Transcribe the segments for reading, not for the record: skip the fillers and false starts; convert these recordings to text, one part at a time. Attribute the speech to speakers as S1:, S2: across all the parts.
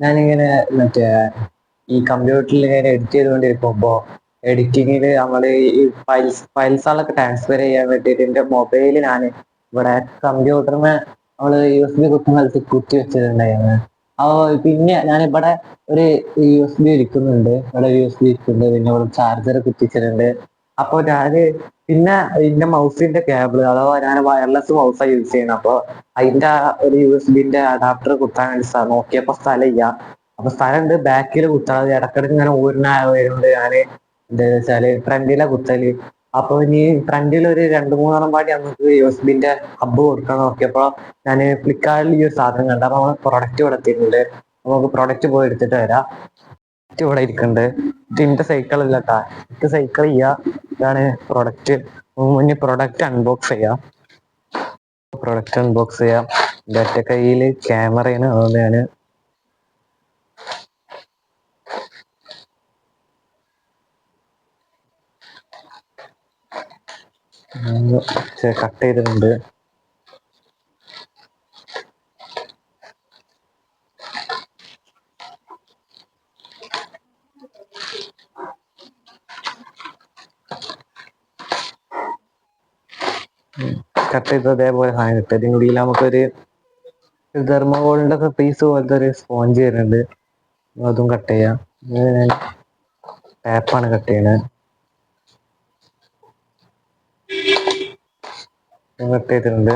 S1: ഞാനിങ്ങനെ മറ്റേ ഈ കമ്പ്യൂട്ടറിൽ ഇങ്ങനെ എഡിറ്റ് ചെയ്തുകൊണ്ടിരിക്കുമ്പോ എഡിറ്റിങ്ങിൽ നമ്മള് ഈ ഫയൽസുകളൊക്കെ ട്രാൻസ്ഫർ ചെയ്യാൻ വേണ്ടിയിട്ട് എന്റെ മൊബൈൽ ഞാൻ ഇവിടെ കമ്പ്യൂട്ടറിന് നമ്മള് USB കുത്തുന്ന സ്ഥലത്ത് കുത്തി വെച്ചിട്ടുണ്ടായിരുന്നു. അപ്പൊ പിന്നെ ഞാൻ ഇവിടെ ഒരു USB ഇരിക്കുന്നുണ്ട്, ഇവിടെ USB ഇരിക്കുന്നുണ്ട്, പിന്നെ ഇവിടെ ചാർജർ കുത്തിച്ചിട്ടുണ്ട്. അപ്പൊ ഞാന് പിന്നെ ഇതിന്റെ മൗസിന്റെ കേബിൾ അഥവാ ഞാൻ വയർലെസ് മൗസാണ് യൂസ് ചെയ്യുന്നത്. അപ്പൊ അതിന്റെ ഒരു USB അഡാപ്റ്റർ കുത്താൻ വേണ്ടി നോക്കിയപ്പോ സ്ഥലമില്ല. അപ്പൊ സ്ഥലമുണ്ട്, ബാക്കിൽ കുത്താതെ ഇടക്കിടക്ക് ഇങ്ങനെ ഊരിനായതുകൊണ്ട് ഞാന് എന്താ വെച്ചാല് ഫ്രണ്ടിലെ കുത്തല്. അപ്പൊ ഇനി ഫ്രണ്ടിൽ ഒരു 2-3 പാടി നമുക്ക് USB ഹബ്ബ് കൊടുക്കാൻ നോക്കിയപ്പോ ഞാൻ ഫ്ലിപ്കാർട്ടിൽ ഈ ഒരു സാധനം കണ്ടു. അപ്പൊ നമ്മൾ പ്രൊഡക്റ്റ് ഇവിടെ എത്തിയിട്ടുണ്ട്. നമുക്ക് പ്രൊഡക്റ്റ് പോയി എടുത്തിട്ട് വരാം. ഇവിടെ ഇരിക്കുന്നുണ്ട്. ഇത് എന്റെ സൈക്കിൾ ഇല്ല കേട്ടാ, എനിക്ക് സൈക്കിൾ ചെയ്യാം. ഇതാണ് പ്രൊഡക്റ്റ്. ഇനി പ്രൊഡക്റ്റ് അൺബോക്സ് ചെയ്യാം. പ്രൊഡക്റ്റ് അൺബോക്സ് ചെയ്യാം. എൻ്റെ ഒറ്റ കയ്യില് ക്യാമറയാണ്, അതുകൊണ്ട് ഞാൻ കട്ട് ചെയ്തിട്ടുണ്ട്. കട്ട് ചെയ്ത് അതേപോലെ സാധനം കിട്ടും. ഇതിനുള്ളിൽ നമുക്കൊരു തെർമോകോളിന്റെ ഒക്കെ പീസ് പോലത്തെ ഒരു സ്പോഞ്ച് വരുന്നുണ്ട്, അതും കട്ട് ചെയ്യാം. ഞാൻ ടാപ്പാണ് കട്ട് ചെയ്യണത്. കട്ട് ചെയ്തിട്ടുണ്ട്.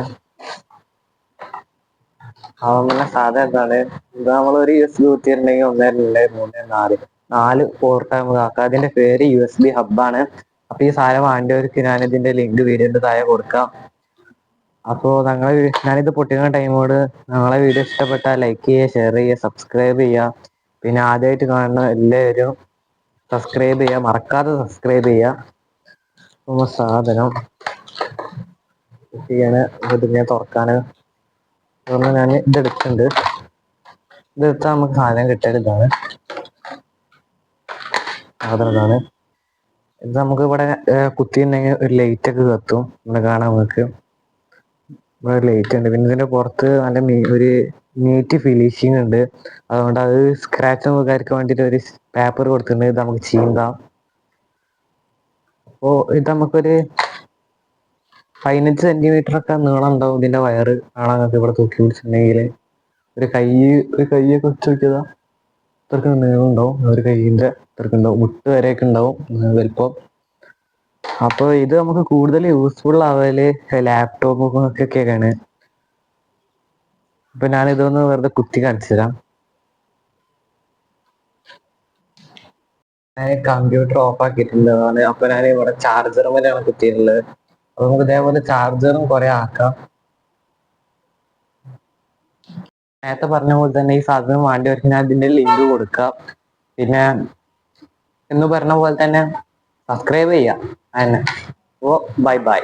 S1: അതുപോലെ സാധനം എന്താണ്, ഇത് നമ്മളൊരു USB കുത്തിയിട്ടുണ്ടെങ്കിൽ 1 2 3 4 പോർട്ട് നമുക്ക് ആക്കാം. അതിന്റെ പേര് USB ഹബ്ബാണ്. അപ്പൊ ഈ സാധനം വേണ്ടവർക്ക് ഞാൻ ഇതിന്റെ ലിങ്ക് വീഡിയോന്റെ താഴെ കൊടുക്കാം. അപ്പോൾ ഞാനിത് പൊട്ടിക്കുന്ന ടൈമോട് ഞങ്ങളെ വീഡിയോ ഇഷ്ടപ്പെട്ടാൽ ലൈക്ക് ചെയ്യുക, ഷെയർ ചെയ്യുക, സബ്സ്ക്രൈബ് ചെയ്യുക. പിന്നെ ആദ്യമായിട്ട് കാണുന്ന എല്ലാവരും സബ്സ്ക്രൈബ് ചെയ്യുക, മറക്കാതെ സബ്സ്ക്രൈബ് ചെയ്യുക. സാധനം ചെയ്യാണ് ഇതിങ്ങനെ തുറക്കാന് ഞാൻ ഇതെടുക്കുന്നുണ്ട്. ഇതെടുത്താൽ നമുക്ക് സാധനം കിട്ടിയത് ഇതാണ്. ഇതാണ് ഇത്. നമുക്ക് ഇവിടെ കുത്തിയിട്ടുണ്ടെങ്കിൽ ഒരു ലൈറ്റ് ഒക്കെ കത്തും. ഇവിടെ കാണാൻ നമുക്ക് ഇവിടെ ലൈറ്റ് ഉണ്ട്. പിന്നെ ഇതിന്റെ പുറത്ത് നല്ല ഒരു നീറ്റ് ഫിനിഷിങ് ഉണ്ട്. അതുകൊണ്ട് അത് സ്ക്രാച്ച് നോക്കാർക്ക് വേണ്ടിയിട്ട് ഒരു പേപ്പർ കൊടുത്തിട്ടുണ്ട്. ഇത് നമുക്ക് ചീന്താം. അപ്പോൾ ഇത് നമുക്കൊരു 15 സെന്റിമീറ്റർ ഒക്കെ നീളം ഉണ്ടാവും ഇതിന്റെ വയറ് കാണാൻ. നമുക്ക് ഇവിടെ തൂക്കി പിടിച്ചിട്ടുണ്ടെങ്കിൽ ഒരു കൈയൊക്കെ വെച്ച് നോക്കിയതാ, ഇത്രക്ക് നീളം ഉണ്ടാവും. ഒരു കൈയിന്റെ ഇത്രക്ക് ഉണ്ടാവും, മുട്ട് വരെയൊക്കെ ഉണ്ടാവും വലിപ്പം. അപ്പൊ ഇത് നമുക്ക് കൂടുതൽ യൂസ്ഫുൾ ആവല് ലാപ്ടോപ്പൊക്കെയാണ്. അപ്പൊ ഞാൻ ഇതൊന്ന് വെറുതെ കുത്തി കാണിച്ചു തരാം. ഞാൻ കമ്പ്യൂട്ടർ ഓഫ് ആക്കിയിട്ടുള്ളതാണ്. അപ്പൊ ഞാൻ ഇവിടെ ചാർജർ പോലെയാണ് കുത്തിയിട്ടുള്ളത്. അപ്പൊ നമുക്ക് ഇതേപോലെ ചാർജറും കുറെ ആക്കാം. നേരത്തെ പറഞ്ഞ പോലെ തന്നെ ഈ സാധനം വേണ്ടിയവർക്ക് ഞാൻ ഇതിന്റെ ലിങ്ക് കൊടുക്കാം. പിന്നെ എന്ന് പറഞ്ഞ പോലെ തന്നെ സബ്സ്ക്രൈബ് ചെയ്യാം. അതന്നെ. ഓ ബൈ ബൈ.